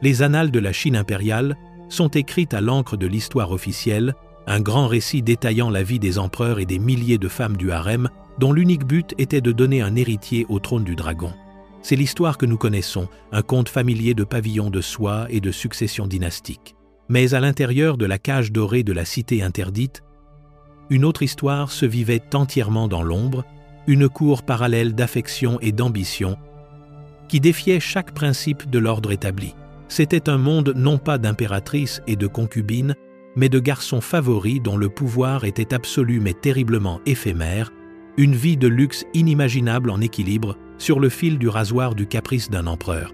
Les annales de la Chine impériale sont écrites à l'encre de l'histoire officielle, un grand récit détaillant la vie des empereurs et des milliers de femmes du harem, dont l'unique but était de donner un héritier au trône du dragon. C'est l'histoire que nous connaissons, un conte familier de pavillons de soie et de succession dynastique. Mais à l'intérieur de la cage dorée de la cité interdite, une autre histoire se vivait entièrement dans l'ombre, une cour parallèle d'affection et d'ambition qui défiait chaque principe de l'ordre établi. C'était un monde non pas d'impératrices et de concubines, mais de garçons favoris dont le pouvoir était absolu mais terriblement éphémère, une vie de luxe inimaginable en équilibre sur le fil du rasoir du caprice d'un empereur.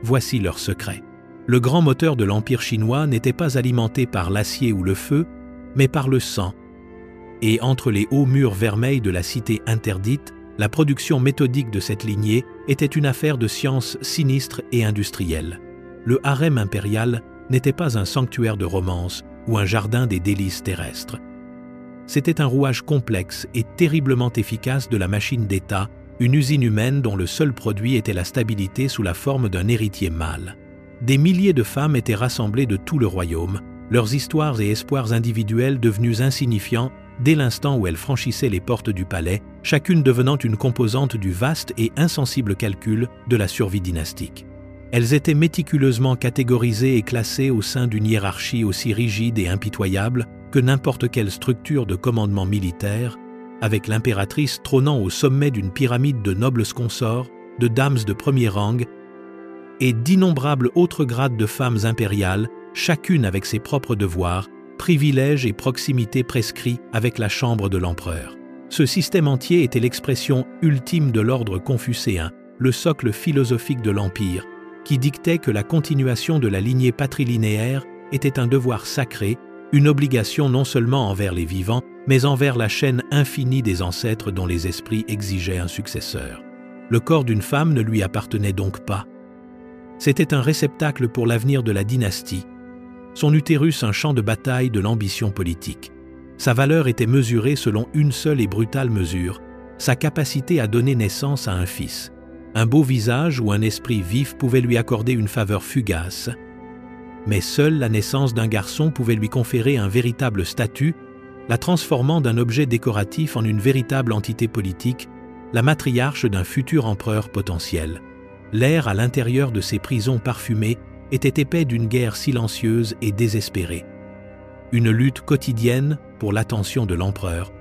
Voici leur secret. Le grand moteur de l'Empire chinois n'était pas alimenté par l'acier ou le feu, mais par le sang. Et entre les hauts murs vermeils de la cité interdite, la production méthodique de cette lignée était une affaire de science sinistre et industrielle. Le harem impérial n'était pas un sanctuaire de romance ou un jardin des délices terrestres. C'était un rouage complexe et terriblement efficace de la machine d'État, une usine humaine dont le seul produit était la stabilité sous la forme d'un héritier mâle. Des milliers de femmes étaient rassemblées de tout le royaume, leurs histoires et espoirs individuels devenus insignifiants dès l'instant où elles franchissaient les portes du palais, chacune devenant une composante du vaste et insensible calcul de la survie dynastique. Elles étaient méticuleusement catégorisées et classées au sein d'une hiérarchie aussi rigide et impitoyable que n'importe quelle structure de commandement militaire, avec l'impératrice trônant au sommet d'une pyramide de nobles consorts, de dames de premier rang, et d'innombrables autres grades de femmes impériales, chacune avec ses propres devoirs, privilèges et proximités prescrits avec la chambre de l'empereur. Ce système entier était l'expression ultime de l'ordre confucéen, le socle philosophique de l'Empire, qui dictait que la continuation de la lignée patrilinéaire était un devoir sacré, une obligation non seulement envers les vivants, mais envers la chaîne infinie des ancêtres dont les esprits exigeaient un successeur. Le corps d'une femme ne lui appartenait donc pas. C'était un réceptacle pour l'avenir de la dynastie, son utérus un champ de bataille de l'ambition politique. Sa valeur était mesurée selon une seule et brutale mesure, sa capacité à donner naissance à un fils. Un beau visage ou un esprit vif pouvait lui accorder une faveur fugace, mais seule la naissance d'un garçon pouvait lui conférer un véritable statut, la transformant d'un objet décoratif en une véritable entité politique, la matriarche d'un futur empereur potentiel. L'air à l'intérieur de ces prisons parfumées était épais d'une guerre silencieuse et désespérée. Une lutte quotidienne pour l'attention de l'empereur,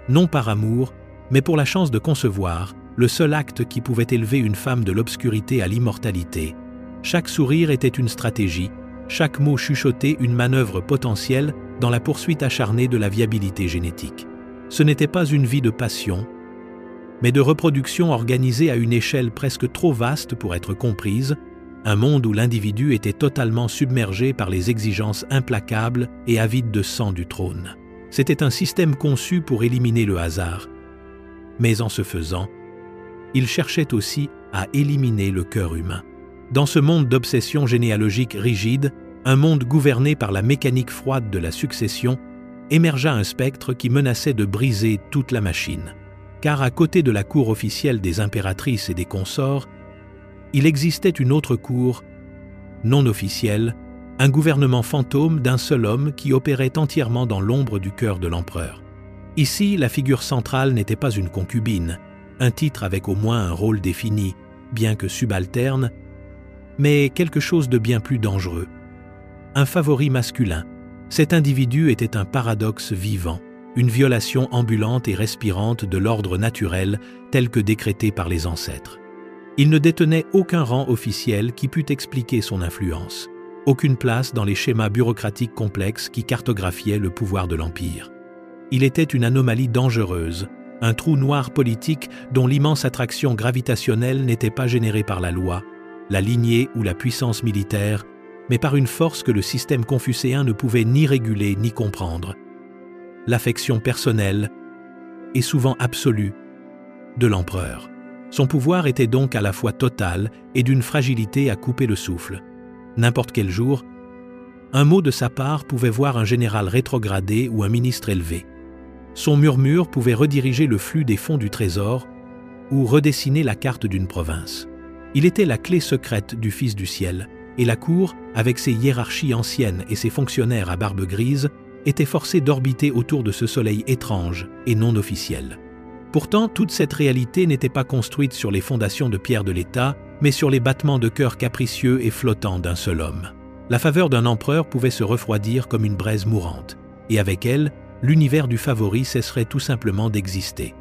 non par amour, mais pour la chance de concevoir, le seul acte qui pouvait élever une femme de l'obscurité à l'immortalité. Chaque sourire était une stratégie, chaque mot chuchoté une manœuvre potentielle dans la poursuite acharnée de la viabilité génétique. Ce n'était pas une vie de passion, mais de reproduction organisée à une échelle presque trop vaste pour être comprise, un monde où l'individu était totalement submergé par les exigences implacables et avides de sang du trône. C'était un système conçu pour éliminer le hasard. Mais en ce faisant, il cherchait aussi à éliminer le cœur humain. Dans ce monde d'obsession généalogique rigide, un monde gouverné par la mécanique froide de la succession, émergea un spectre qui menaçait de briser toute la machine. Car à côté de la cour officielle des impératrices et des consorts, il existait une autre cour, non officielle, un gouvernement fantôme d'un seul homme qui opérait entièrement dans l'ombre du cœur de l'empereur. Ici, la figure centrale n'était pas une concubine, un titre avec au moins un rôle défini, bien que subalterne, mais quelque chose de bien plus dangereux. Un favori masculin. Cet individu était un paradoxe vivant, une violation ambulante et respirante de l'ordre naturel tel que décrété par les ancêtres. Il ne détenait aucun rang officiel qui pût expliquer son influence, aucune place dans les schémas bureaucratiques complexes qui cartographiaient le pouvoir de l'Empire. Il était une anomalie dangereuse, un trou noir politique dont l'immense attraction gravitationnelle n'était pas générée par la loi, la lignée ou la puissance militaire, mais par une force que le système confucéen ne pouvait ni réguler ni comprendre. L'affection personnelle, et souvent absolue, de l'empereur. Son pouvoir était donc à la fois total et d'une fragilité à couper le souffle. N'importe quel jour, un mot de sa part pouvait voir un général rétrogradé ou un ministre élevé. Son murmure pouvait rediriger le flux des fonds du trésor ou redessiner la carte d'une province. Il était la clé secrète du Fils du ciel, et la cour, avec ses hiérarchies anciennes et ses fonctionnaires à barbe grise, était forcée d'orbiter autour de ce soleil étrange et non officiel. Pourtant, toute cette réalité n'était pas construite sur les fondations de pierre de l'État, mais sur les battements de cœur capricieux et flottants d'un seul homme. La faveur d'un empereur pouvait se refroidir comme une braise mourante, et avec elle, l'univers du favori cesserait tout simplement d'exister.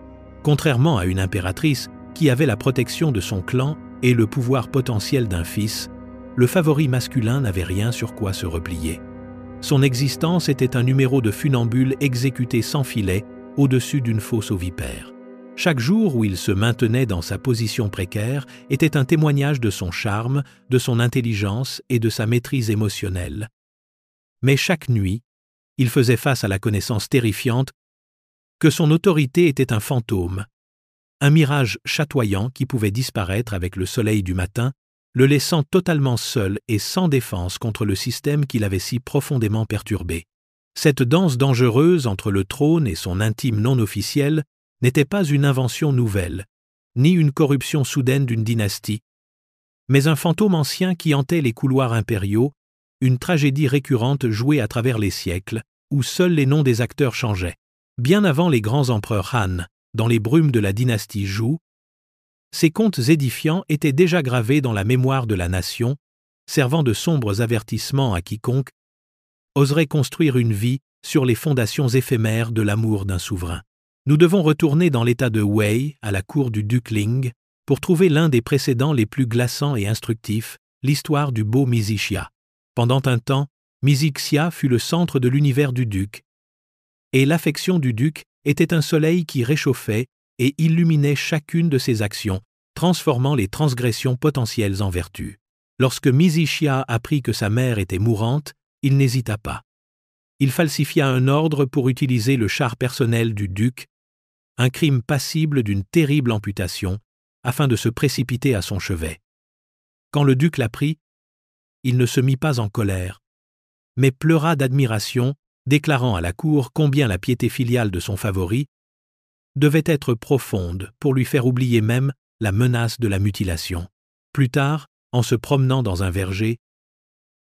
Contrairement à une impératrice qui avait la protection de son clan et le pouvoir potentiel d'un fils, le favori masculin n'avait rien sur quoi se replier. Son existence était un numéro de funambule exécuté sans filet au-dessus d'une fosse aux vipères. Chaque jour où il se maintenait dans sa position précaire était un témoignage de son charme, de son intelligence et de sa maîtrise émotionnelle. Mais chaque nuit, il faisait face à la connaissance terrifiante que son autorité était un fantôme, un mirage chatoyant qui pouvait disparaître avec le soleil du matin, le laissant totalement seul et sans défense contre le système qui l'avait si profondément perturbé. Cette danse dangereuse entre le trône et son intime non officiel n'était pas une invention nouvelle, ni une corruption soudaine d'une dynastie, mais un fantôme ancien qui hantait les couloirs impériaux, une tragédie récurrente jouée à travers les siècles, où seuls les noms des acteurs changeaient. Bien avant les grands empereurs Han, dans les brumes de la dynastie Zhou, ces contes édifiants étaient déjà gravés dans la mémoire de la nation, servant de sombres avertissements à quiconque oserait construire une vie sur les fondations éphémères de l'amour d'un souverain. Nous devons retourner dans l'état de Wei, à la cour du duc Ling, pour trouver l'un des précédents les plus glaçants et instructifs, l'histoire du beau Mizixia. Pendant un temps, Mizixia fut le centre de l'univers du duc, et l'affection du duc était un soleil qui réchauffait et illuminait chacune de ses actions, transformant les transgressions potentielles en vertus. Lorsque Mizixia apprit que sa mère était mourante, il n'hésita pas. Il falsifia un ordre pour utiliser le char personnel du duc, un crime passible d'une terrible amputation, afin de se précipiter à son chevet. Quand le duc l'apprit, il ne se mit pas en colère, mais pleura d'admiration, déclarant à la cour combien la piété filiale de son favori devait être profonde pour lui faire oublier même la menace de la mutilation. Plus tard, en se promenant dans un verger,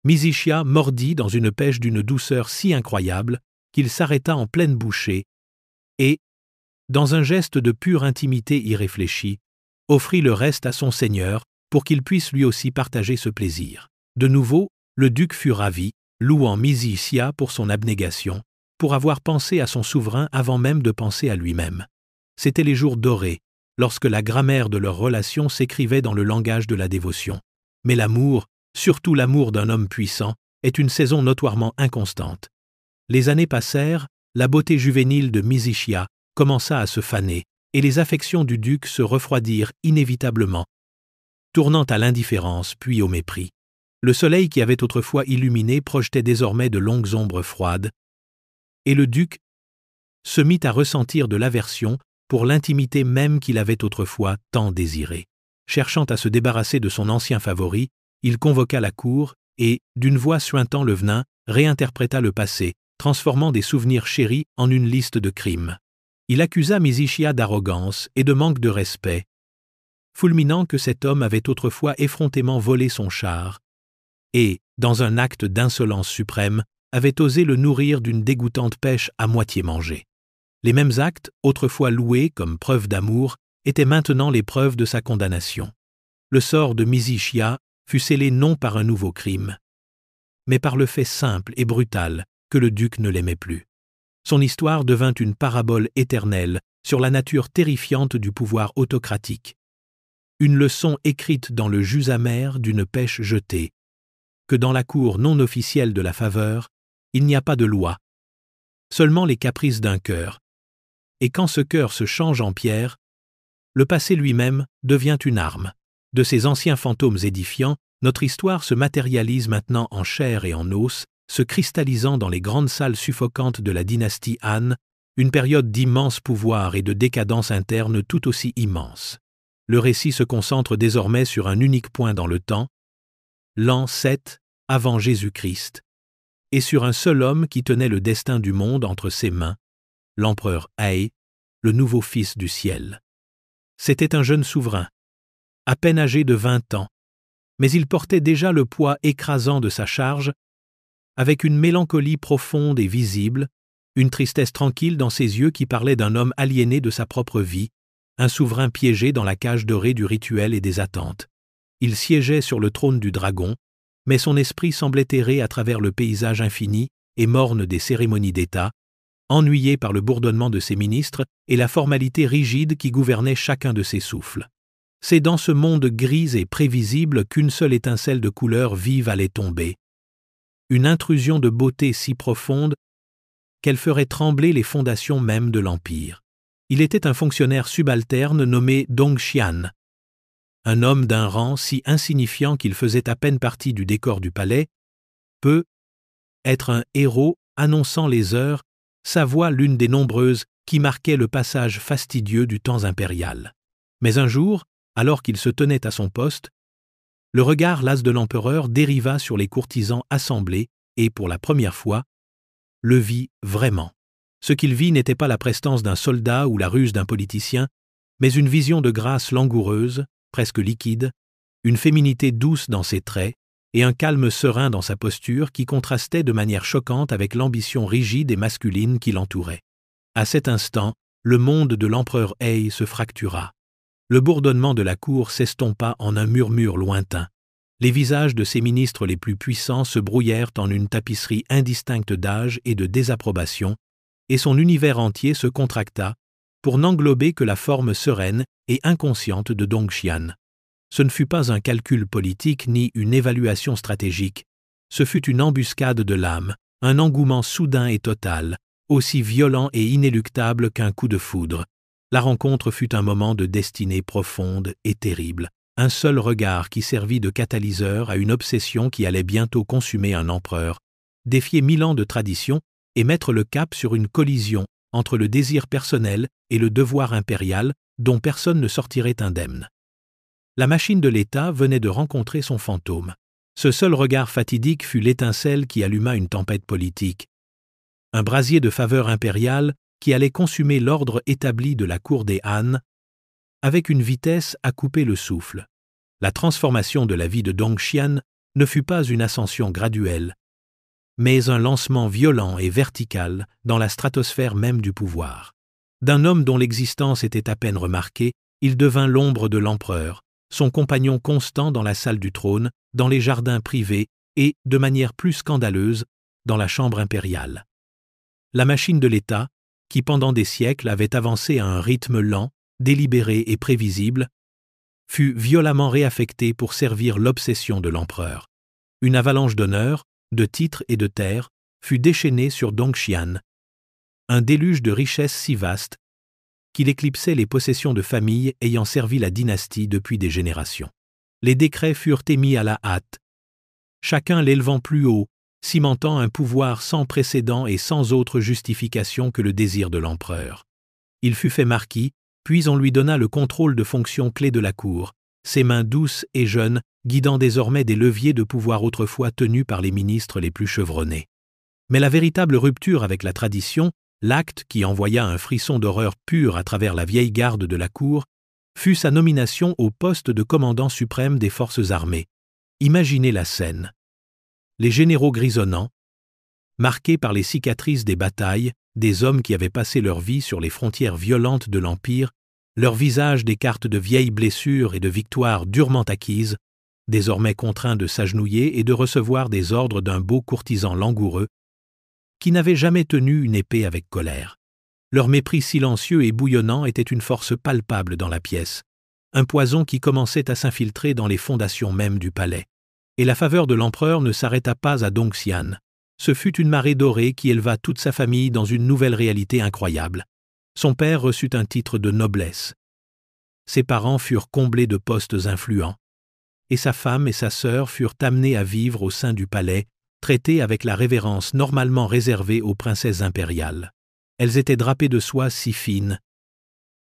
Mizixia mordit dans une pêche d'une douceur si incroyable qu'il s'arrêta en pleine bouchée et, dans un geste de pure intimité irréfléchie, offrit le reste à son seigneur pour qu'il puisse lui aussi partager ce plaisir. De nouveau, le duc fut ravi, louant Mizixia pour son abnégation, pour avoir pensé à son souverain avant même de penser à lui-même. C'étaient les jours dorés, lorsque la grammaire de leur relation s'écrivait dans le langage de la dévotion. Mais l'amour, surtout l'amour d'un homme puissant, est une saison notoirement inconstante. Les années passèrent, la beauté juvénile de Mizixia commença à se faner, et les affections du duc se refroidirent inévitablement, tournant à l'indifférence puis au mépris. Le soleil qui avait autrefois illuminé projetait désormais de longues ombres froides, et le duc se mit à ressentir de l'aversion pour l'intimité même qu'il avait autrefois tant désirée. Cherchant à se débarrasser de son ancien favori, il convoqua la cour et, d'une voix suintant le venin, réinterpréta le passé, transformant des souvenirs chéris en une liste de crimes. Il accusa Mizixia d'arrogance et de manque de respect, fulminant que cet homme avait autrefois effrontément volé son char et, dans un acte d'insolence suprême, avait osé le nourrir d'une dégoûtante pêche à moitié mangée. Les mêmes actes, autrefois loués comme preuve d'amour, étaient maintenant les preuves de sa condamnation. Le sort de Mizixia fut scellé non par un nouveau crime, mais par le fait simple et brutal que le duc ne l'aimait plus. Son histoire devint une parabole éternelle sur la nature terrifiante du pouvoir autocratique, une leçon écrite dans le jus amer d'une pêche jetée, que dans la cour non officielle de la faveur, il n'y a pas de loi, seulement les caprices d'un cœur, et quand ce cœur se change en pierre, le passé lui-même devient une arme. De ces anciens fantômes édifiants, notre histoire se matérialise maintenant en chair et en os, se cristallisant dans les grandes salles suffocantes de la dynastie Han, une période d'immense pouvoir et de décadence interne tout aussi immense. Le récit se concentre désormais sur un unique point dans le temps, l'an 7 avant Jésus-Christ, et sur un seul homme qui tenait le destin du monde entre ses mains, l'empereur Ai, le nouveau fils du ciel. C'était un jeune souverain, à peine âgé de 20 ans, mais il portait déjà le poids écrasant de sa charge, avec une mélancolie profonde et visible, une tristesse tranquille dans ses yeux qui parlaient d'un homme aliéné de sa propre vie, un souverain piégé dans la cage dorée du rituel et des attentes. Il siégeait sur le trône du dragon, mais son esprit semblait errer à travers le paysage infini et morne des cérémonies d'État, ennuyé par le bourdonnement de ses ministres et la formalité rigide qui gouvernait chacun de ses souffles. C'est dans ce monde gris et prévisible qu'une seule étincelle de couleur vive allait tomber. Une intrusion de beauté si profonde qu'elle ferait trembler les fondations mêmes de l'Empire. Il était un fonctionnaire subalterne nommé Dong Xian, un homme d'un rang si insignifiant qu'il faisait à peine partie du décor du palais, peut être un héros annonçant les heures, sa voix l'une des nombreuses qui marquaient le passage fastidieux du temps impérial. Mais un jour, alors qu'il se tenait à son poste, le regard las de l'empereur dériva sur les courtisans assemblés et, pour la première fois, le vit vraiment. Ce qu'il vit n'était pas la prestance d'un soldat ou la ruse d'un politicien, mais une vision de grâce langoureuse, presque liquide, une féminité douce dans ses traits et un calme serein dans sa posture qui contrastait de manière choquante avec l'ambition rigide et masculine qui l'entourait. À cet instant, le monde de l'empereur He se fractura. Le bourdonnement de la cour s'estompa en un murmure lointain. Les visages de ses ministres les plus puissants se brouillèrent en une tapisserie indistincte d'âge et de désapprobation, et son univers entier se contracta pour n'englober que la forme sereine et inconsciente de Dong Xian. Ce ne fut pas un calcul politique ni une évaluation stratégique, ce fut une embuscade de l'âme, un engouement soudain et total, aussi violent et inéluctable qu'un coup de foudre. La rencontre fut un moment de destinée profonde et terrible, un seul regard qui servit de catalyseur à une obsession qui allait bientôt consumer un empereur, défier 1000 ans de tradition et mettre le cap sur une collision entre le désir personnel et le devoir impérial dont personne ne sortirait indemne. La machine de l'État venait de rencontrer son fantôme. Ce seul regard fatidique fut l'étincelle qui alluma une tempête politique. Un brasier de faveur impériale qui allait consumer l'ordre établi de la cour des Han, avec une vitesse à couper le souffle. La transformation de la vie de Dong Xian ne fut pas une ascension graduelle, mais un lancement violent et vertical dans la stratosphère même du pouvoir. D'un homme dont l'existence était à peine remarquée, il devint l'ombre de l'empereur, son compagnon constant dans la salle du trône, dans les jardins privés et, de manière plus scandaleuse, dans la chambre impériale. La machine de l'État, qui pendant des siècles avait avancé à un rythme lent, délibéré et prévisible, fut violemment réaffectée pour servir l'obsession de l'empereur. Une avalanche d'honneurs, de titres et de terres fut déchaînée sur Dong Xian, un déluge de richesses si vaste qu'il éclipsait les possessions de familles ayant servi la dynastie depuis des générations. Les décrets furent émis à la hâte, chacun l'élevant plus haut, cimentant un pouvoir sans précédent et sans autre justification que le désir de l'empereur. Il fut fait marquis, puis on lui donna le contrôle de fonctions clés de la cour, ses mains douces et jeunes guidant désormais des leviers de pouvoir autrefois tenus par les ministres les plus chevronnés. Mais la véritable rupture avec la tradition, l'acte qui envoya un frisson d'horreur pure à travers la vieille garde de la cour, fut sa nomination au poste de commandant suprême des forces armées. Imaginez la scène. Les généraux grisonnants, marqués par les cicatrices des batailles, des hommes qui avaient passé leur vie sur les frontières violentes de l'Empire, leurs visages des cartes de vieilles blessures et de victoires durement acquises, désormais contraints de s'agenouiller et de recevoir des ordres d'un beau courtisan langoureux, qui n'avait jamais tenu une épée avec colère. Leur mépris silencieux et bouillonnant était une force palpable dans la pièce, un poison qui commençait à s'infiltrer dans les fondations mêmes du palais. Et la faveur de l'empereur ne s'arrêta pas à Dong Xian. Ce fut une marée dorée qui éleva toute sa famille dans une nouvelle réalité incroyable. Son père reçut un titre de noblesse. Ses parents furent comblés de postes influents. Et sa femme et sa sœur furent amenées à vivre au sein du palais, traitées avec la révérence normalement réservée aux princesses impériales. Elles étaient drapées de soie si fine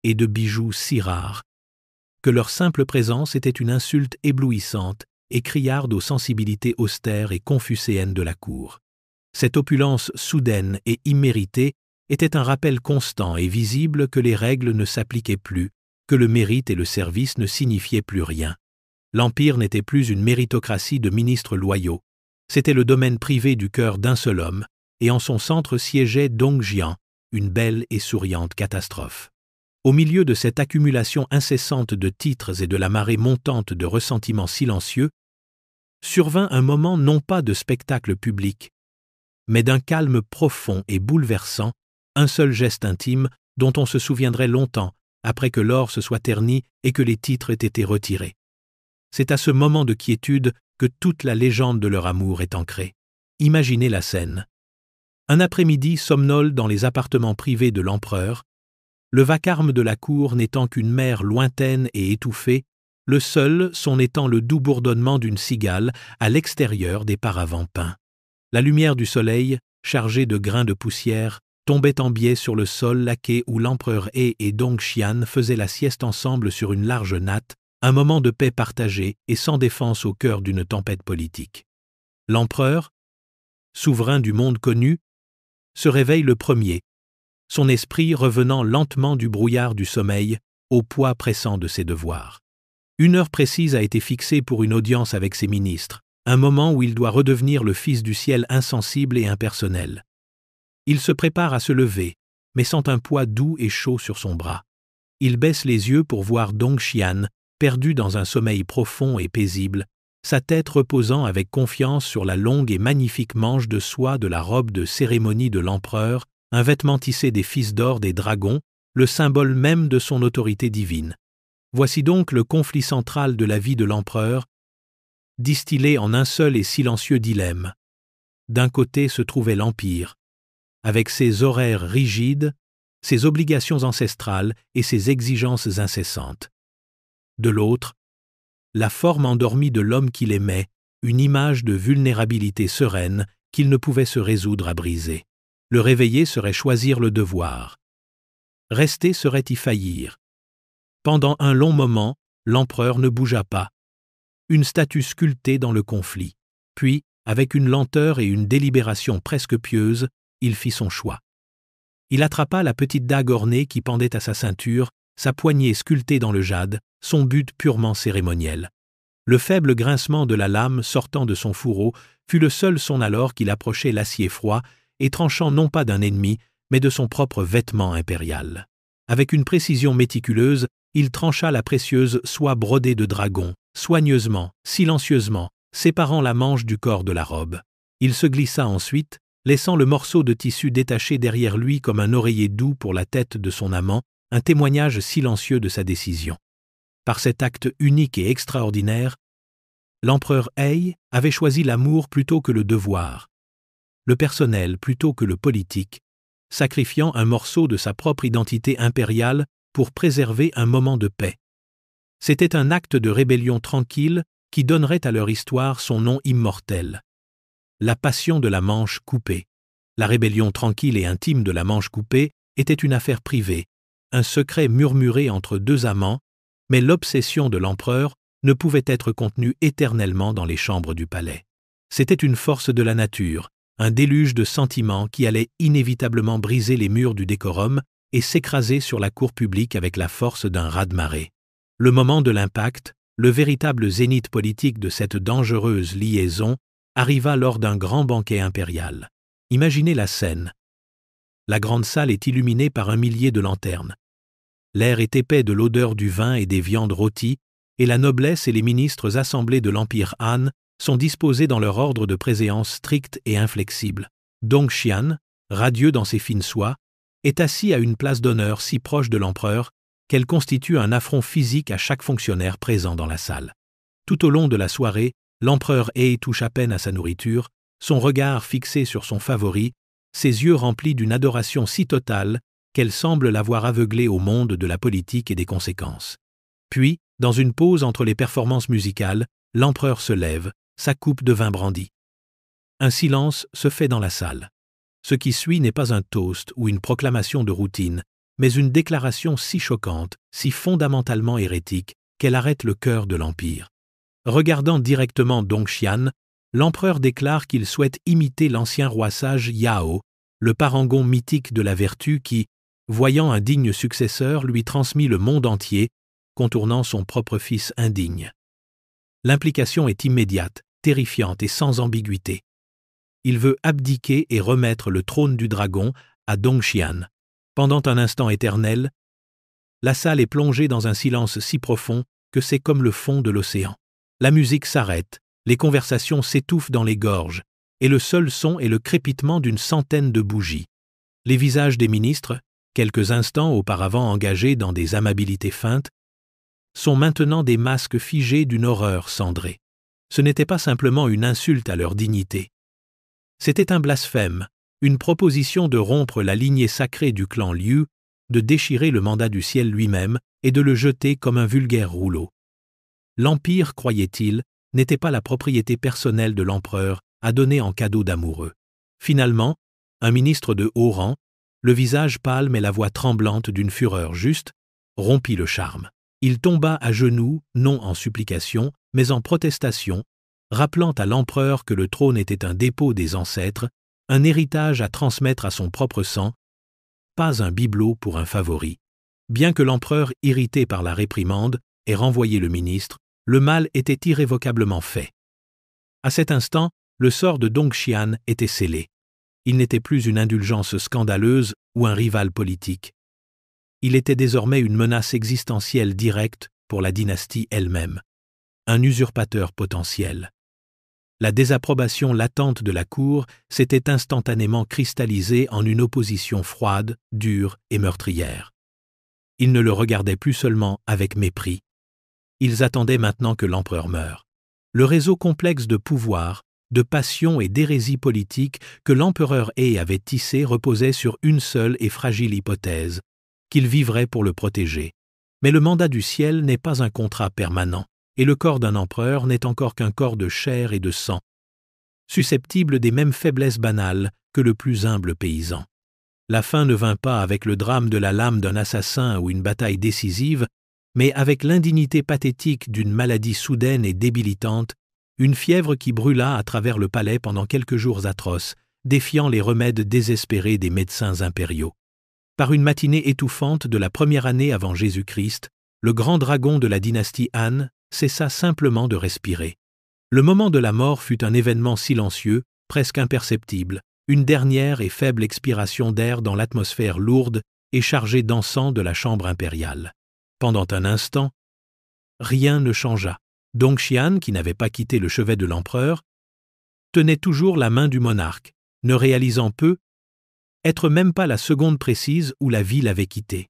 et de bijoux si rares que leur simple présence était une insulte éblouissante et criarde aux sensibilités austères et confucéennes de la cour. Cette opulence soudaine et imméritée était un rappel constant et visible que les règles ne s'appliquaient plus, que le mérite et le service ne signifiaient plus rien. L'Empire n'était plus une méritocratie de ministres loyaux. C'était le domaine privé du cœur d'un seul homme, et en son centre siégeait Dong Jian, une belle et souriante catastrophe. Au milieu de cette accumulation incessante de titres et de la marée montante de ressentiments silencieux, survint un moment non pas de spectacle public, mais d'un calme profond et bouleversant, un seul geste intime dont on se souviendrait longtemps après que l'or se soit terni et que les titres aient été retirés. C'est à ce moment de quiétude que toute la légende de leur amour est ancrée. Imaginez la scène. Un après-midi somnole dans les appartements privés de l'empereur, le vacarme de la cour n'étant qu'une mer lointaine et étouffée, le seul son étant le doux bourdonnement d'une cigale à l'extérieur des paravents peints. La lumière du soleil, chargée de grains de poussière, tombait en biais sur le sol laqué où l'empereur He et Dong Xian faisaient la sieste ensemble sur une large natte, un moment de paix partagée et sans défense au cœur d'une tempête politique. L'empereur, souverain du monde connu, se réveille le premier, son esprit revenant lentement du brouillard du sommeil au poids pressant de ses devoirs. Une heure précise a été fixée pour une audience avec ses ministres, un moment où il doit redevenir le fils du ciel insensible et impersonnel. Il se prépare à se lever, mais sent un poids doux et chaud sur son bras. Il baisse les yeux pour voir Dong Xian, perdu dans un sommeil profond et paisible, sa tête reposant avec confiance sur la longue et magnifique manche de soie de la robe de cérémonie de l'empereur, un vêtement tissé des fils d'or des dragons, le symbole même de son autorité divine. Voici donc le conflit central de la vie de l'empereur, distillé en un seul et silencieux dilemme. D'un côté se trouvait l'Empire, avec ses horaires rigides, ses obligations ancestrales et ses exigences incessantes. De l'autre, la forme endormie de l'homme qu'il aimait, une image de vulnérabilité sereine qu'il ne pouvait se résoudre à briser. Le réveiller serait choisir le devoir. Rester serait y faillir. Pendant un long moment, l'empereur ne bougea pas. Une statue sculptée dans le conflit. Puis, avec une lenteur et une délibération presque pieuse, il fit son choix. Il attrapa la petite dague ornée qui pendait à sa ceinture, sa poignée sculptée dans le jade, son but purement cérémoniel. Le faible grincement de la lame sortant de son fourreau fut le seul son alors qu'il approchait l'acier froid et tranchant non pas d'un ennemi, mais de son propre vêtement impérial. Avec une précision méticuleuse, il trancha la précieuse soie brodée de dragon, soigneusement, silencieusement, séparant la manche du corps de la robe. Il se glissa ensuite, laissant le morceau de tissu détaché derrière lui comme un oreiller doux pour la tête de son amant, un témoignage silencieux de sa décision. Par cet acte unique et extraordinaire, l'empereur He avait choisi l'amour plutôt que le devoir, le personnel plutôt que le politique, sacrifiant un morceau de sa propre identité impériale pour préserver un moment de paix. C'était un acte de rébellion tranquille qui donnerait à leur histoire son nom immortel. La passion de la Manche coupée. La rébellion tranquille et intime de la Manche coupée était une affaire privée, un secret murmuré entre deux amants, mais l'obsession de l'empereur ne pouvait être contenue éternellement dans les chambres du palais. C'était une force de la nature, un déluge de sentiments qui allait inévitablement briser les murs du décorum et s'écraser sur la cour publique avec la force d'un raz-de-marée. Le moment de l'impact, le véritable zénith politique de cette dangereuse liaison, arriva lors d'un grand banquet impérial. Imaginez la scène. La grande salle est illuminée par 1 millier de lanternes. L'air est épais de l'odeur du vin et des viandes rôties, et la noblesse et les ministres assemblés de l'Empire Han sont disposés dans leur ordre de préséance strict et inflexible. Dong Xian, radieux dans ses fines soies, est assis à une place d'honneur si proche de l'empereur qu'elle constitue un affront physique à chaque fonctionnaire présent dans la salle. Tout au long de la soirée, l'empereur He touche à peine à sa nourriture, son regard fixé sur son favori, ses yeux remplis d'une adoration si totale qu'elle semble l'avoir aveuglé au monde de la politique et des conséquences. Puis, dans une pause entre les performances musicales, l'empereur se lève, sa coupe de vin brandie. Un silence se fait dans la salle. Ce qui suit n'est pas un toast ou une proclamation de routine, mais une déclaration si choquante, si fondamentalement hérétique, qu'elle arrête le cœur de l'Empire. Regardant directement Dong Xian, l'empereur déclare qu'il souhaite imiter l'ancien roi sage Yao, le parangon mythique de la vertu qui, voyant un digne successeur, lui transmit le monde entier, contournant son propre fils indigne. L'implication est immédiate, terrifiante et sans ambiguïté. Il veut abdiquer et remettre le trône du dragon à Dongxian. Pendant un instant éternel, la salle est plongée dans un silence si profond que c'est comme le fond de l'océan. La musique s'arrête, les conversations s'étouffent dans les gorges, et le seul son est le crépitement d'une centaine de bougies. Les visages des ministres, quelques instants auparavant engagés dans des amabilités feintes, sont maintenant des masques figés d'une horreur cendrée. Ce n'était pas simplement une insulte à leur dignité. C'était un blasphème, une proposition de rompre la lignée sacrée du clan Liu, de déchirer le mandat du ciel lui-même et de le jeter comme un vulgaire rouleau. L'empire, croyait-il, n'était pas la propriété personnelle de l'empereur à donner en cadeau d'amoureux. Finalement, un ministre de haut rang, le visage pâle mais la voix tremblante d'une fureur juste, rompit le charme. Il tomba à genoux, non en supplication, mais en protestation, rappelant à l'empereur que le trône était un dépôt des ancêtres, un héritage à transmettre à son propre sang, pas un bibelot pour un favori. Bien que l'empereur, irrité par la réprimande, ait renvoyé le ministre, le mal était irrévocablement fait. À cet instant, le sort de Dongxian était scellé. Il n'était plus une indulgence scandaleuse ou un rival politique. Il était désormais une menace existentielle directe pour la dynastie elle-même, un usurpateur potentiel. La désapprobation latente de la cour s'était instantanément cristallisée en une opposition froide, dure et meurtrière. Ils ne le regardaient plus seulement avec mépris. Ils attendaient maintenant que l'empereur meure. Le réseau complexe de pouvoir, de passion et d'hérésie politique que l'empereur He avait tissé reposait sur une seule et fragile hypothèse, qu'il vivrait pour le protéger. Mais le mandat du ciel n'est pas un contrat permanent, et le corps d'un empereur n'est encore qu'un corps de chair et de sang, susceptible des mêmes faiblesses banales que le plus humble paysan. La fin ne vint pas avec le drame de la lame d'un assassin ou une bataille décisive, mais avec l'indignité pathétique d'une maladie soudaine et débilitante, une fièvre qui brûla à travers le palais pendant quelques jours atroces, défiant les remèdes désespérés des médecins impériaux. Par une matinée étouffante de la première année avant Jésus-Christ, le grand dragon de la dynastie Han cessa simplement de respirer. Le moment de la mort fut un événement silencieux, presque imperceptible, une dernière et faible expiration d'air dans l'atmosphère lourde et chargée d'encens de la chambre impériale. Pendant un instant, rien ne changea. Dongxian, qui n'avait pas quitté le chevet de l'empereur, tenait toujours la main du monarque, ne réalisant peu, être même pas la seconde précise où la vie l'avait quitté.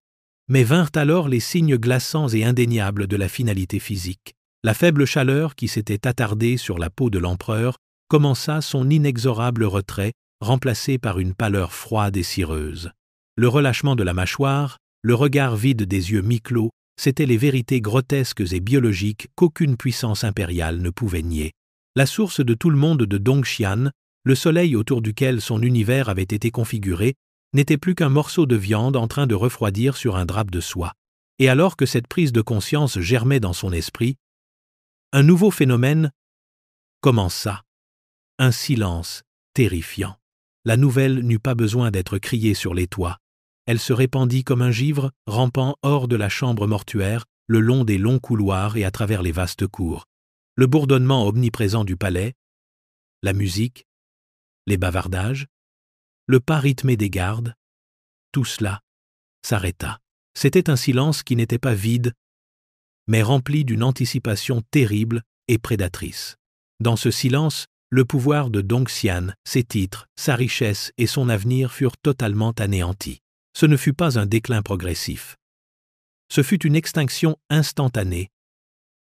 Mais vinrent alors les signes glaçants et indéniables de la finalité physique. La faible chaleur qui s'était attardée sur la peau de l'empereur commença son inexorable retrait, remplacé par une pâleur froide et cireuse. Le relâchement de la mâchoire, le regard vide des yeux mi-clos, c'étaient les vérités grotesques et biologiques qu'aucune puissance impériale ne pouvait nier. La source de tout le monde de Dongxian, le soleil autour duquel son univers avait été configuré, n'était plus qu'un morceau de viande en train de refroidir sur un drap de soie. Et alors que cette prise de conscience germait dans son esprit, un nouveau phénomène commença. Un silence terrifiant. La nouvelle n'eut pas besoin d'être criée sur les toits. Elle se répandit comme un givre, rampant hors de la chambre mortuaire, le long des longs couloirs et à travers les vastes cours. Le bourdonnement omniprésent du palais, la musique, les bavardages, le pas rythmé des gardes, tout cela s'arrêta. C'était un silence qui n'était pas vide, mais rempli d'une anticipation terrible et prédatrice. Dans ce silence, le pouvoir de Dongxian, ses titres, sa richesse et son avenir furent totalement anéantis. Ce ne fut pas un déclin progressif. Ce fut une extinction instantanée,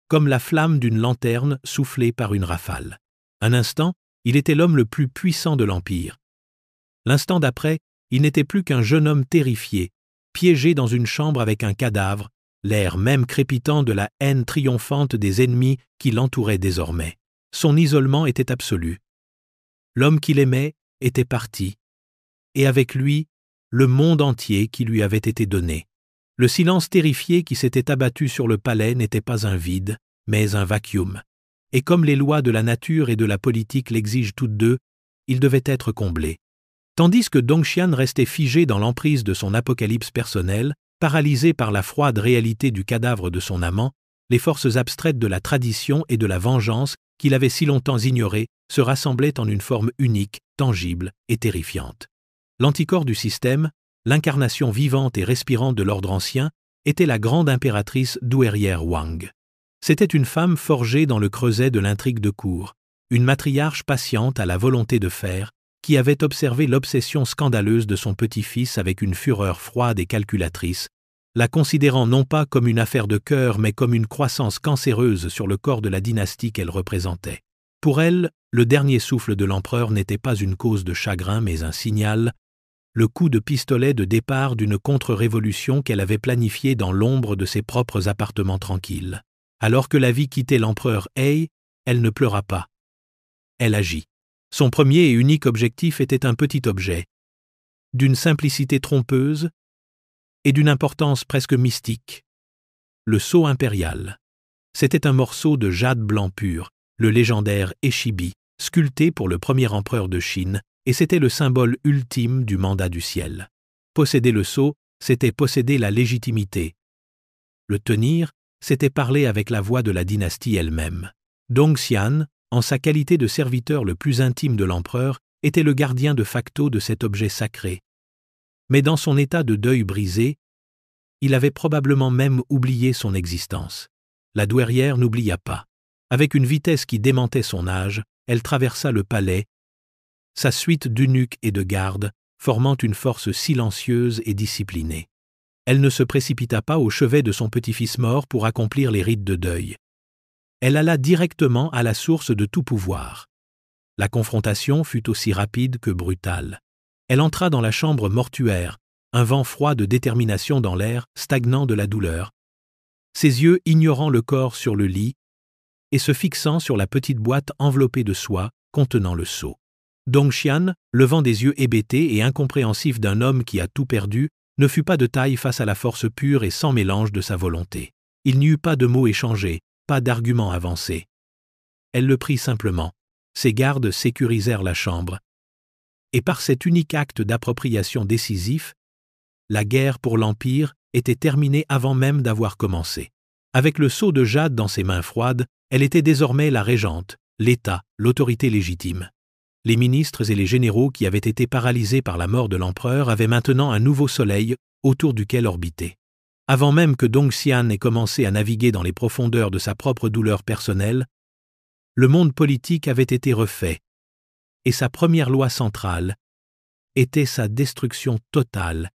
comme la flamme d'une lanterne soufflée par une rafale. Un instant, il était l'homme le plus puissant de l'Empire. L'instant d'après, il n'était plus qu'un jeune homme terrifié, piégé dans une chambre avec un cadavre, l'air même crépitant de la haine triomphante des ennemis qui l'entouraient désormais. Son isolement était absolu. L'homme qu'il aimait était parti, et avec lui, le monde entier qui lui avait été donné. Le silence terrifié qui s'était abattu sur le palais n'était pas un vide, mais un vacuum. Et comme les lois de la nature et de la politique l'exigent toutes deux, il devait être comblé. Tandis que Dongxian restait figé dans l'emprise de son apocalypse personnel, paralysé par la froide réalité du cadavre de son amant, les forces abstraites de la tradition et de la vengeance qu'il avait si longtemps ignorées se rassemblaient en une forme unique, tangible et terrifiante. L'anticorps du système, l'incarnation vivante et respirante de l'ordre ancien, était la grande impératrice douairière Wang. C'était une femme forgée dans le creuset de l'intrigue de cour, une matriarche patiente à la volonté de faire, qui avait observé l'obsession scandaleuse de son petit-fils avec une fureur froide et calculatrice, la considérant non pas comme une affaire de cœur mais comme une croissance cancéreuse sur le corps de la dynastie qu'elle représentait. Pour elle, le dernier souffle de l'empereur n'était pas une cause de chagrin mais un signal, le coup de pistolet de départ d'une contre-révolution qu'elle avait planifiée dans l'ombre de ses propres appartements tranquilles. Alors que la vie quittait l'empereur He, elle ne pleura pas. Elle agit. Son premier et unique objectif était un petit objet, d'une simplicité trompeuse et d'une importance presque mystique. Le sceau impérial. C'était un morceau de jade blanc pur, le légendaire Eshibi, sculpté pour le premier empereur de Chine, et c'était le symbole ultime du mandat du ciel. Posséder le sceau, c'était posséder la légitimité. Le tenir, c'était parler avec la voix de la dynastie elle-même. Dongxian, en sa qualité de serviteur le plus intime de l'empereur, était le gardien de facto de cet objet sacré. Mais dans son état de deuil brisé, il avait probablement même oublié son existence. La douairière n'oublia pas. Avec une vitesse qui démentait son âge, elle traversa le palais, sa suite d'eunuques et de gardes, formant une force silencieuse et disciplinée. Elle ne se précipita pas au chevet de son petit-fils mort pour accomplir les rites de deuil. Elle alla directement à la source de tout pouvoir. La confrontation fut aussi rapide que brutale. Elle entra dans la chambre mortuaire, un vent froid de détermination dans l'air, stagnant de la douleur, ses yeux ignorant le corps sur le lit et se fixant sur la petite boîte enveloppée de soie contenant le sceau. Dongxian, levant des yeux hébétés et incompréhensifs d'un homme qui a tout perdu, ne fut pas de taille face à la force pure et sans mélange de sa volonté. Il n'y eut pas de mots échangés, pas d'arguments avancés. Elle le prit simplement. Ses gardes sécurisèrent la chambre. Et par cet unique acte d'appropriation décisif, la guerre pour l'Empire était terminée avant même d'avoir commencé. Avec le sceau de jade dans ses mains froides, elle était désormais la régente, l'État, l'autorité légitime. Les ministres et les généraux qui avaient été paralysés par la mort de l'empereur avaient maintenant un nouveau soleil autour duquel orbiter. Avant même que Dongxian ait commencé à naviguer dans les profondeurs de sa propre douleur personnelle, le monde politique avait été refait, et sa première loi centrale était sa destruction totale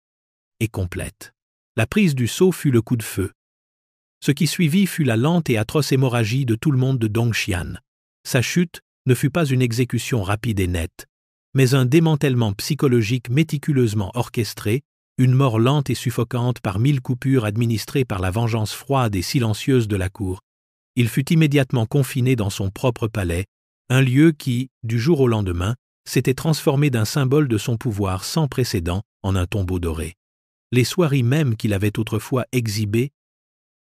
et complète. La prise du sceau fut le coup de feu. Ce qui suivit fut la lente et atroce hémorragie de tout le monde de Dongxian. Sa chute ne fut pas une exécution rapide et nette, mais un démantèlement psychologique méticuleusement orchestré, une mort lente et suffocante par 1000 coupures administrées par la vengeance froide et silencieuse de la cour. Il fut immédiatement confiné dans son propre palais, un lieu qui, du jour au lendemain, s'était transformé d'un symbole de son pouvoir sans précédent en un tombeau doré. Les soieries mêmes qu'il avait autrefois exhibées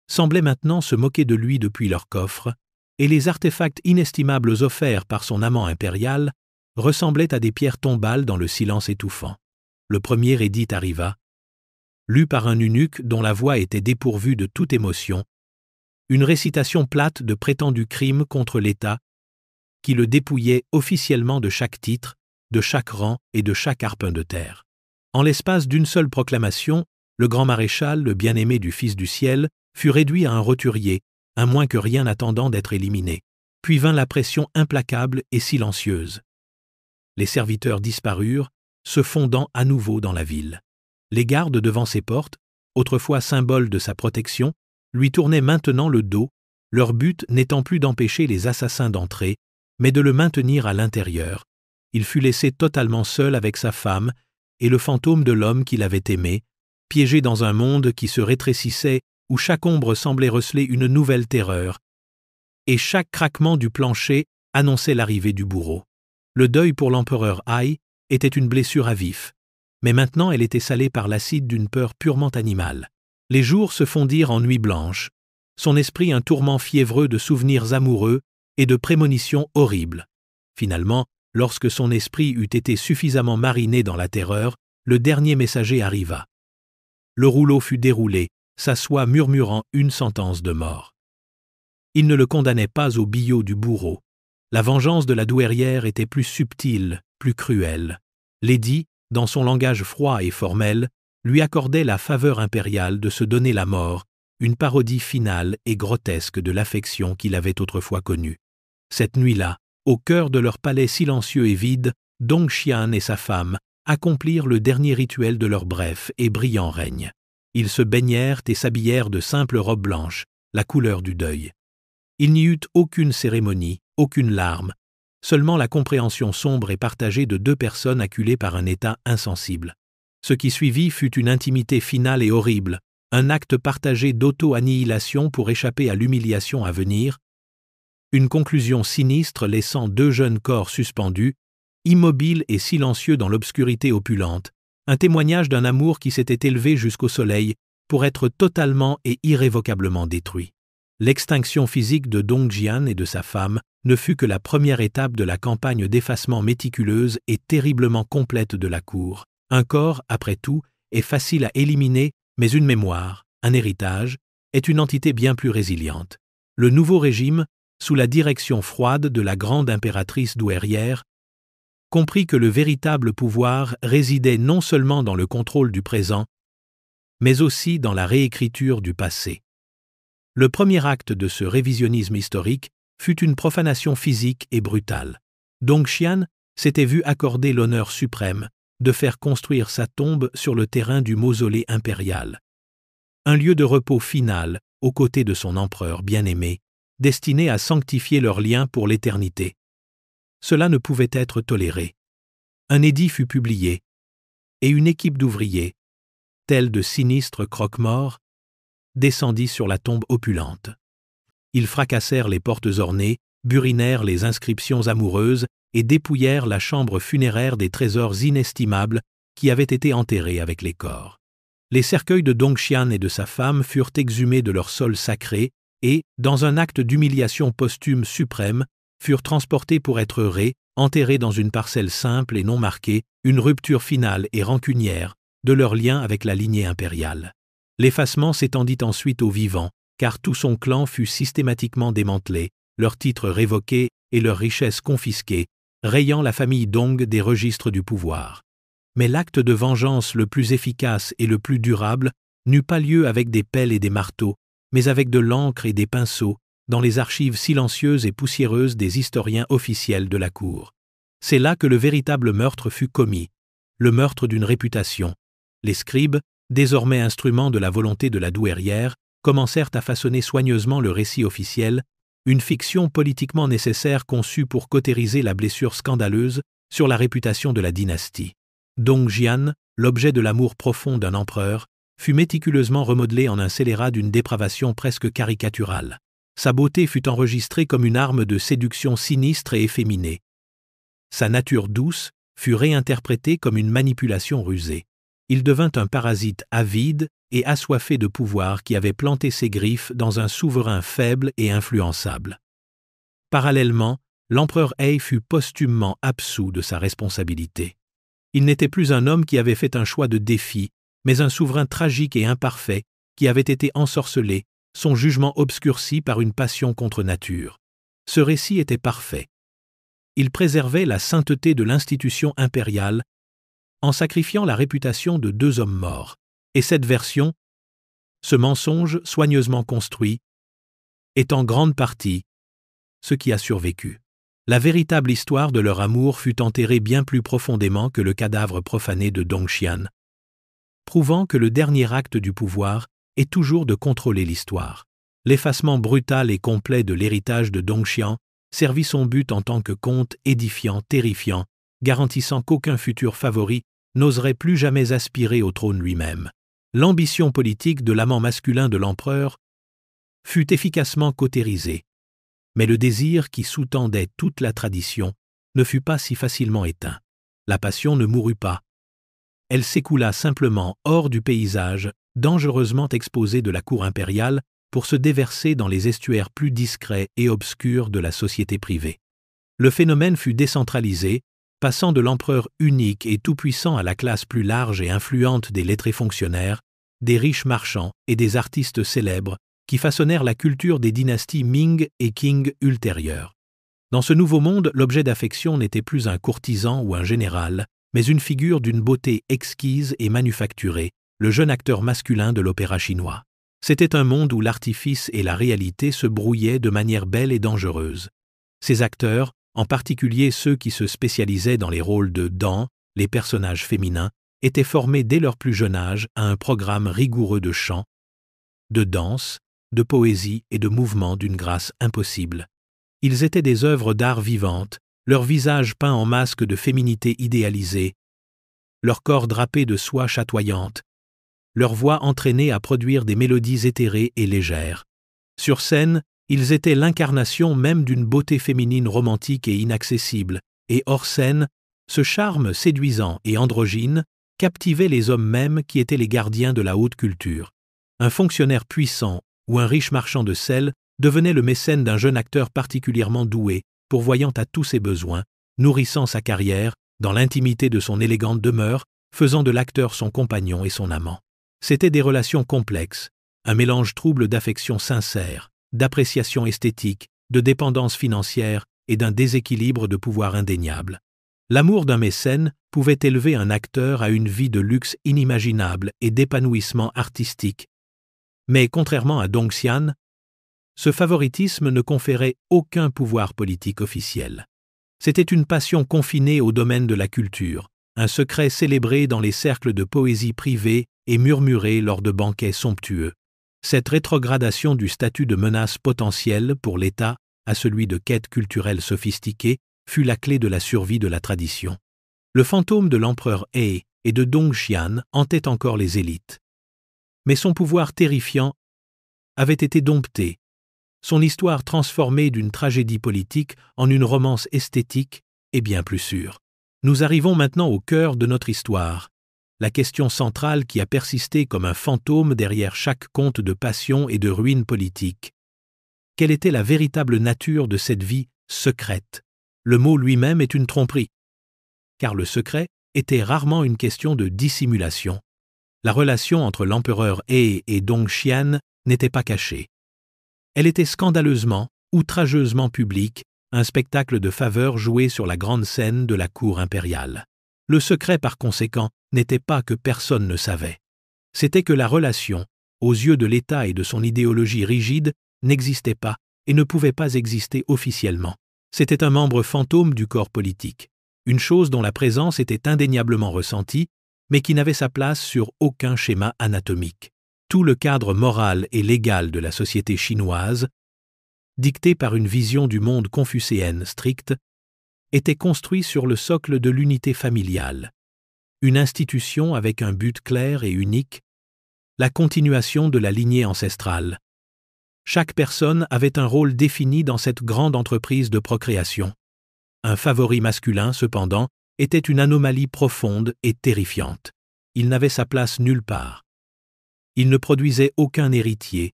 semblaient maintenant se moquer de lui depuis leur coffre, et les artefacts inestimables offerts par son amant impérial ressemblaient à des pierres tombales dans le silence étouffant. Le premier édit arriva, lu par un eunuque dont la voix était dépourvue de toute émotion, une récitation plate de prétendus crimes contre l'État qui le dépouillait officiellement de chaque titre, de chaque rang et de chaque arpin de terre. En l'espace d'une seule proclamation, le grand maréchal, le bien-aimé du Fils du ciel, fut réduit à un roturier, à moins que rien attendant d'être éliminé. Puis vint la pression implacable et silencieuse. Les serviteurs disparurent, se fondant à nouveau dans la ville. Les gardes devant ses portes, autrefois symboles de sa protection, lui tournaient maintenant le dos, leur but n'étant plus d'empêcher les assassins d'entrer, mais de le maintenir à l'intérieur. Il fut laissé totalement seul avec sa femme et le fantôme de l'homme qu'il avait aimé, piégé dans un monde qui se rétrécissait où chaque ombre semblait receler une nouvelle terreur, et chaque craquement du plancher annonçait l'arrivée du bourreau. Le deuil pour l'empereur Ai était une blessure à vif, mais maintenant elle était salée par l'acide d'une peur purement animale. Les jours se fondirent en nuit blanche, son esprit un tourment fiévreux de souvenirs amoureux et de prémonitions horribles. Finalement, lorsque son esprit eut été suffisamment mariné dans la terreur, le dernier messager arriva. Le rouleau fut déroulé, sa soie murmurant une sentence de mort. Il ne le condamnait pas au billot du bourreau. La vengeance de la douairière était plus subtile, plus cruelle. L'édit, dans son langage froid et formel, lui accordait la faveur impériale de se donner la mort, une parodie finale et grotesque de l'affection qu'il avait autrefois connue. Cette nuit-là, au cœur de leur palais silencieux et vide, Dong Xian et sa femme accomplirent le dernier rituel de leur bref et brillant règne. Ils se baignèrent et s'habillèrent de simples robes blanches, la couleur du deuil. Il n'y eut aucune cérémonie, aucune larme, seulement la compréhension sombre et partagée de deux personnes acculées par un état insensible. Ce qui suivit fut une intimité finale et horrible, un acte partagé d'auto-annihilation pour échapper à l'humiliation à venir, une conclusion sinistre laissant deux jeunes corps suspendus, immobiles et silencieux dans l'obscurité opulente, un témoignage d'un amour qui s'était élevé jusqu'au soleil pour être totalement et irrévocablement détruit. L'extinction physique de Dong Xian et de sa femme ne fut que la première étape de la campagne d'effacement méticuleuse et terriblement complète de la cour. Un corps, après tout, est facile à éliminer, mais une mémoire, un héritage, est une entité bien plus résiliente. Le nouveau régime, sous la direction froide de la grande impératrice douairière, comprit que le véritable pouvoir résidait non seulement dans le contrôle du présent, mais aussi dans la réécriture du passé. Le premier acte de ce révisionnisme historique fut une profanation physique et brutale. Dong Xian s'était vu accorder l'honneur suprême de faire construire sa tombe sur le terrain du mausolée impérial. Un lieu de repos final aux côtés de son empereur bien-aimé, destiné à sanctifier leur lien pour l'éternité. Cela ne pouvait être toléré. Un édit fut publié, et une équipe d'ouvriers, telle de sinistres croque-morts, descendit sur la tombe opulente. Ils fracassèrent les portes ornées, burinèrent les inscriptions amoureuses et dépouillèrent la chambre funéraire des trésors inestimables qui avaient été enterrés avec les corps. Les cercueils de Dong Xian et de sa femme furent exhumés de leur sol sacré et, dans un acte d'humiliation posthume suprême, furent transportés pour être enterrés dans une parcelle simple et non marquée, une rupture finale et rancunière de leur lien avec la lignée impériale. L'effacement s'étendit ensuite aux vivants, car tout son clan fut systématiquement démantelé, leurs titres révoqués et leurs richesses confisquées, rayant la famille Dong des registres du pouvoir. Mais l'acte de vengeance le plus efficace et le plus durable n'eut pas lieu avec des pelles et des marteaux, mais avec de l'encre et des pinceaux, dans les archives silencieuses et poussiéreuses des historiens officiels de la cour. C'est là que le véritable meurtre fut commis, le meurtre d'une réputation. Les scribes, désormais instruments de la volonté de la douairière, commencèrent à façonner soigneusement le récit officiel, une fiction politiquement nécessaire conçue pour cautériser la blessure scandaleuse sur la réputation de la dynastie. Dong Xian, l'objet de l'amour profond d'un empereur, fut méticuleusement remodelé en un scélérat d'une dépravation presque caricaturale. Sa beauté fut enregistrée comme une arme de séduction sinistre et efféminée. Sa nature douce fut réinterprétée comme une manipulation rusée. Il devint un parasite avide et assoiffé de pouvoir qui avait planté ses griffes dans un souverain faible et influençable. Parallèlement, l'empereur He fut posthumement absous de sa responsabilité. Il n'était plus un homme qui avait fait un choix de défi, mais un souverain tragique et imparfait qui avait été ensorcelé, son jugement obscurci par une passion contre nature. Ce récit était parfait. Il préservait la sainteté de l'institution impériale en sacrifiant la réputation de deux hommes morts. Et cette version, ce mensonge soigneusement construit, est en grande partie ce qui a survécu. La véritable histoire de leur amour fut enterrée bien plus profondément que le cadavre profané de Dong Xian, prouvant que le dernier acte du pouvoir est toujours de contrôler l'histoire. L'effacement brutal et complet de l'héritage de Dong Xian servit son but en tant que conte édifiant, terrifiant, garantissant qu'aucun futur favori n'oserait plus jamais aspirer au trône lui-même. L'ambition politique de l'amant masculin de l'empereur fut efficacement cautérisée, mais le désir qui sous-tendait toute la tradition ne fut pas si facilement éteint. La passion ne mourut pas. Elle s'écoula simplement hors du paysage, dangereusement exposé de la cour impériale, pour se déverser dans les estuaires plus discrets et obscurs de la société privée. Le phénomène fut décentralisé, passant de l'empereur unique et tout-puissant à la classe plus large et influente des lettrés fonctionnaires, des riches marchands et des artistes célèbres qui façonnèrent la culture des dynasties Ming et Qing ultérieures. Dans ce nouveau monde, l'objet d'affection n'était plus un courtisan ou un général, mais une figure d'une beauté exquise et manufacturée, le jeune acteur masculin de l'opéra chinois. C'était un monde où l'artifice et la réalité se brouillaient de manière belle et dangereuse. Ces acteurs, en particulier ceux qui se spécialisaient dans les rôles de dans, les personnages féminins, étaient formés dès leur plus jeune âge à un programme rigoureux de chant, de danse, de poésie et de mouvement d'une grâce impossible. Ils étaient des œuvres d'art vivantes, leurs visages peints en masques de féminité idéalisée, leurs corps drapés de soie chatoyante, leur voix entraînée à produire des mélodies éthérées et légères. Sur scène, ils étaient l'incarnation même d'une beauté féminine romantique et inaccessible, et hors scène, ce charme séduisant et androgyne captivait les hommes mêmes qui étaient les gardiens de la haute culture. Un fonctionnaire puissant ou un riche marchand de sel devenait le mécène d'un jeune acteur particulièrement doué, pourvoyant à tous ses besoins, nourrissant sa carrière, dans l'intimité de son élégante demeure, faisant de l'acteur son compagnon et son amant. C'étaient des relations complexes, un mélange trouble d'affection sincère, d'appréciation esthétique, de dépendance financière et d'un déséquilibre de pouvoir indéniable. L'amour d'un mécène pouvait élever un acteur à une vie de luxe inimaginable et d'épanouissement artistique. Mais contrairement à Dongxian, ce favoritisme ne conférait aucun pouvoir politique officiel. C'était une passion confinée au domaine de la culture, un secret célébré dans les cercles de poésie privée et murmuré lors de banquets somptueux. Cette rétrogradation du statut de menace potentielle pour l'État à celui de quête culturelle sophistiquée fut la clé de la survie de la tradition. Le fantôme de l'empereur He et de Dongxian hantait encore les élites. Mais son pouvoir terrifiant avait été dompté, son histoire transformée d'une tragédie politique en une romance esthétique et bien plus sûre. Nous arrivons maintenant au cœur de notre histoire, la question centrale qui a persisté comme un fantôme derrière chaque conte de passion et de ruine politique. Quelle était la véritable nature de cette vie secrète? Le mot lui-même est une tromperie, car le secret était rarement une question de dissimulation. La relation entre l'empereur He et Dongxian n'était pas cachée. Elle était scandaleusement, outrageusement publique, un spectacle de faveur joué sur la grande scène de la cour impériale. Le secret, par conséquent, n'était pas que personne ne savait. C'était que la relation, aux yeux de l'État et de son idéologie rigide, n'existait pas et ne pouvait pas exister officiellement. C'était un membre fantôme du corps politique, une chose dont la présence était indéniablement ressentie, mais qui n'avait sa place sur aucun schéma anatomique. Tout le cadre moral et légal de la société chinoise, dicté par une vision du monde confucéenne stricte, était construit sur le socle de l'unité familiale, une institution avec un but clair et unique, la continuation de la lignée ancestrale. Chaque personne avait un rôle défini dans cette grande entreprise de procréation. Un favori masculin, cependant, était une anomalie profonde et terrifiante. Il n'avait sa place nulle part. Il ne produisait aucun héritier,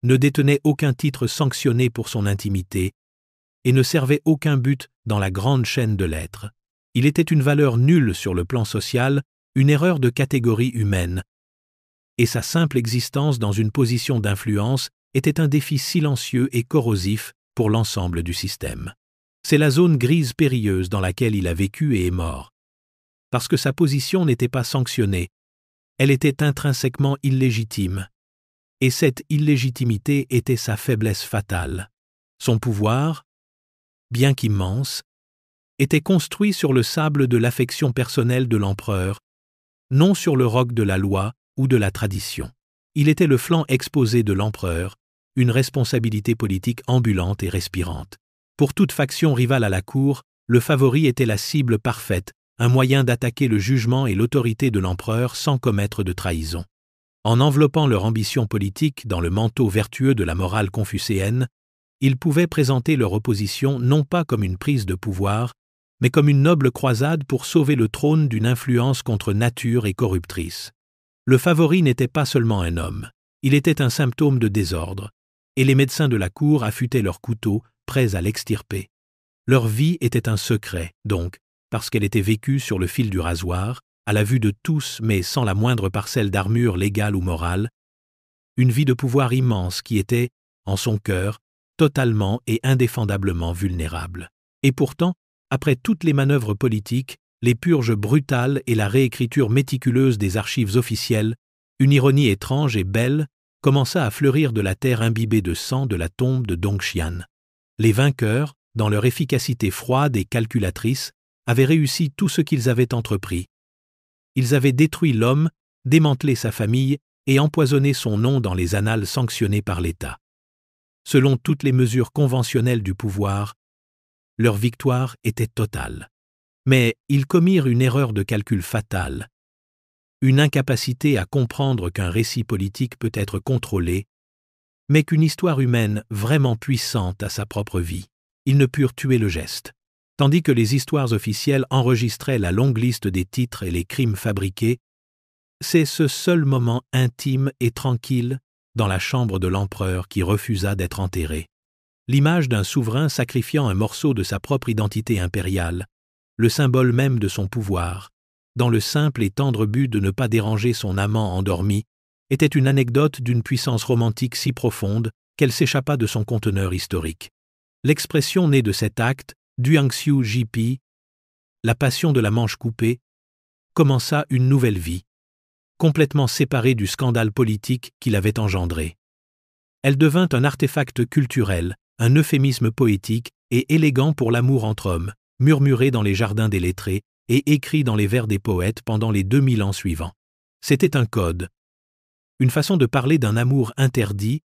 ne détenait aucun titre sanctionné pour son intimité et ne servait aucun but dans la grande chaîne de l'être. Il était une valeur nulle sur le plan social, une erreur de catégorie humaine, et sa simple existence dans une position d'influence était un défi silencieux et corrosif pour l'ensemble du système. C'est la zone grise périlleuse dans laquelle il a vécu et est mort. Parce que sa position n'était pas sanctionnée, elle était intrinsèquement illégitime, et cette illégitimité était sa faiblesse fatale. Son pouvoir, bien qu'immense, était construit sur le sable de l'affection personnelle de l'empereur, non sur le roc de la loi ou de la tradition. Il était le flanc exposé de l'empereur, une responsabilité politique ambulante et respirante. Pour toute faction rivale à la cour, le favori était la cible parfaite, un moyen d'attaquer le jugement et l'autorité de l'empereur sans commettre de trahison. En enveloppant leur ambition politique dans le manteau vertueux de la morale confucéenne, ils pouvaient présenter leur opposition non pas comme une prise de pouvoir, mais comme une noble croisade pour sauver le trône d'une influence contre nature et corruptrice. Le favori n'était pas seulement un homme, il était un symptôme de désordre, et les médecins de la cour affûtaient leurs couteaux, prêts à l'extirper. Leur vie était un secret, donc, parce qu'elle était vécue sur le fil du rasoir, à la vue de tous mais sans la moindre parcelle d'armure légale ou morale, une vie de pouvoir immense qui était, en son cœur, totalement et indéfendablement vulnérable. Et pourtant, après toutes les manœuvres politiques, les purges brutales et la réécriture méticuleuse des archives officielles, une ironie étrange et belle commença à fleurir de la terre imbibée de sang de la tombe de Dongxian. Les vainqueurs, dans leur efficacité froide et calculatrice, avaient réussi tout ce qu'ils avaient entrepris. Ils avaient détruit l'homme, démantelé sa famille et empoisonné son nom dans les annales sanctionnées par l'État. Selon toutes les mesures conventionnelles du pouvoir, leur victoire était totale. Mais ils commirent une erreur de calcul fatale, une incapacité à comprendre qu'un récit politique peut être contrôlé, mais qu'une histoire humaine vraiment puissante a sa propre vie. Ils ne purent tuer le geste. Tandis que les histoires officielles enregistraient la longue liste des titres et les crimes fabriqués, c'est ce seul moment intime et tranquille dans la chambre de l'empereur qui refusa d'être enterré. L'image d'un souverain sacrifiant un morceau de sa propre identité impériale, le symbole même de son pouvoir, dans le simple et tendre but de ne pas déranger son amant endormi, était une anecdote d'une puissance romantique si profonde qu'elle s'échappa de son conteneur historique. L'expression née de cet acte, Duangxiu Jipi, la passion de la manche coupée, commença une nouvelle vie, complètement séparée du scandale politique qui l'avait engendré. Elle devint un artefact culturel, un euphémisme poétique et élégant pour l'amour entre hommes, murmuré dans les jardins des lettrés et écrit dans les vers des poètes pendant les 2000 ans suivants. C'était un code, une façon de parler d'un amour interdit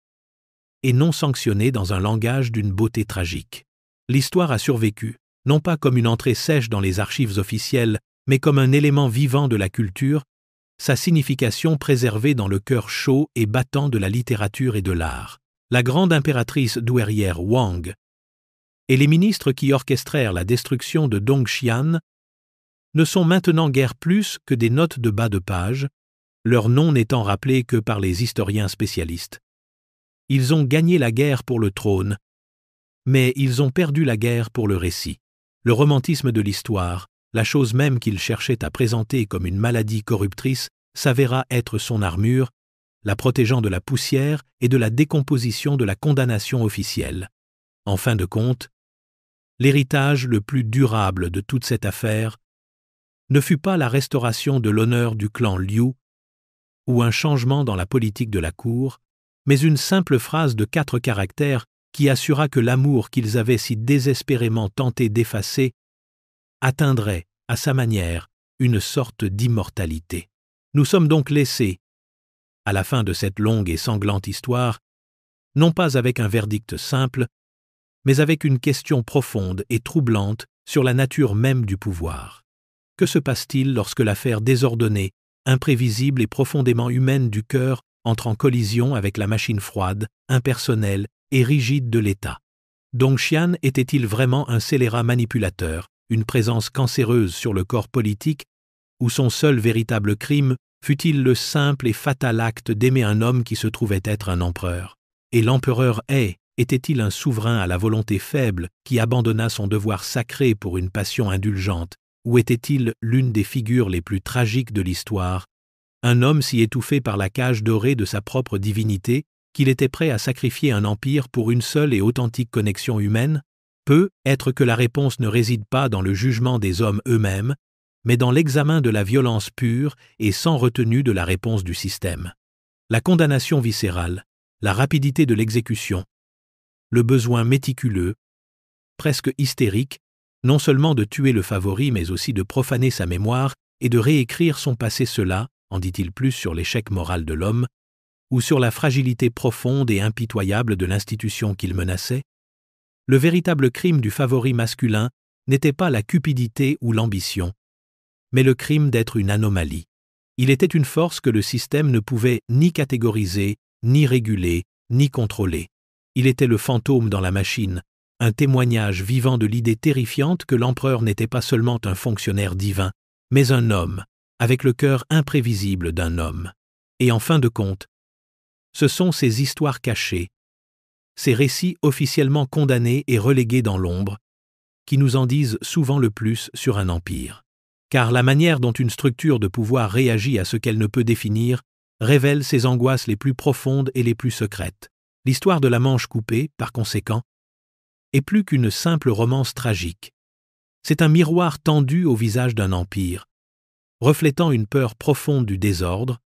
et non sanctionné dans un langage d'une beauté tragique. L'histoire a survécu, non pas comme une entrée sèche dans les archives officielles, mais comme un élément vivant de la culture, sa signification préservée dans le cœur chaud et battant de la littérature et de l'art. La grande impératrice douairière Wang et les ministres qui orchestrèrent la destruction de Dongxian ne sont maintenant guère plus que des notes de bas de page, leur nom n'étant rappelé que par les historiens spécialistes. Ils ont gagné la guerre pour le trône, mais ils ont perdu la guerre pour le récit. Le romantisme de l'histoire, la chose même qu'ils cherchaient à présenter comme une maladie corruptrice, s'avéra être son armure, la protégeant de la poussière et de la décomposition de la condamnation officielle. En fin de compte, l'héritage le plus durable de toute cette affaire ne fut pas la restauration de l'honneur du clan Liu ou un changement dans la politique de la cour, mais une simple phrase de 4 caractères qui assura que l'amour qu'ils avaient si désespérément tenté d'effacer atteindrait, à sa manière, une sorte d'immortalité. Nous sommes donc laissés, à la fin de cette longue et sanglante histoire, non pas avec un verdict simple, mais avec une question profonde et troublante sur la nature même du pouvoir. Que se passe-t-il lorsque l'affaire désordonnée, imprévisible et profondément humaine du cœur entre en collision avec la machine froide, impersonnelle et rigide de l'État? Dongxian était-il vraiment un scélérat manipulateur, une présence cancéreuse sur le corps politique, ou son seul véritable crime fut-il le simple et fatal acte d'aimer un homme qui se trouvait être un empereur? Et l'empereur était-il un souverain à la volonté faible qui abandonna son devoir sacré pour une passion indulgente, ou était-il l'une des figures les plus tragiques de l'histoire, un homme si étouffé par la cage dorée de sa propre divinité qu'il était prêt à sacrifier un empire pour une seule et authentique connexion humaine? Peut être que la réponse ne réside pas dans le jugement des hommes eux-mêmes, mais dans l'examen de la violence pure et sans retenue de la réponse du système. La condamnation viscérale, la rapidité de l'exécution, le besoin méticuleux, presque hystérique, non seulement de tuer le favori mais aussi de profaner sa mémoire et de réécrire son passé, cela en dit-il plus sur l'échec moral de l'homme, ou sur la fragilité profonde et impitoyable de l'institution qu'il menaçait? Le véritable crime du favori masculin n'était pas la cupidité ou l'ambition, mais le crime d'être une anomalie. Il était une force que le système ne pouvait ni catégoriser, ni réguler, ni contrôler. Il était le fantôme dans la machine, un témoignage vivant de l'idée terrifiante que l'empereur n'était pas seulement un fonctionnaire divin, mais un homme, avec le cœur imprévisible d'un homme. Et en fin de compte, ce sont ces histoires cachées, ces récits officiellement condamnés et relégués dans l'ombre, qui nous en disent souvent le plus sur un empire. Car la manière dont une structure de pouvoir réagit à ce qu'elle ne peut définir révèle ses angoisses les plus profondes et les plus secrètes. L'histoire de la Manche coupée, par conséquent, est plus qu'une simple romance tragique. C'est un miroir tendu au visage d'un empire, reflétant une peur profonde du désordre,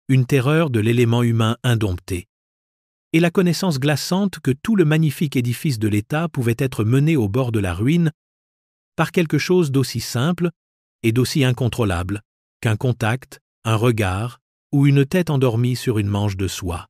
une terreur de l'élément humain indompté, et la connaissance glaçante que tout le magnifique édifice de l'État pouvait être mené au bord de la ruine par quelque chose d'aussi simple et d'aussi incontrôlable qu'un contact, un regard ou une tête endormie sur une manche de soie.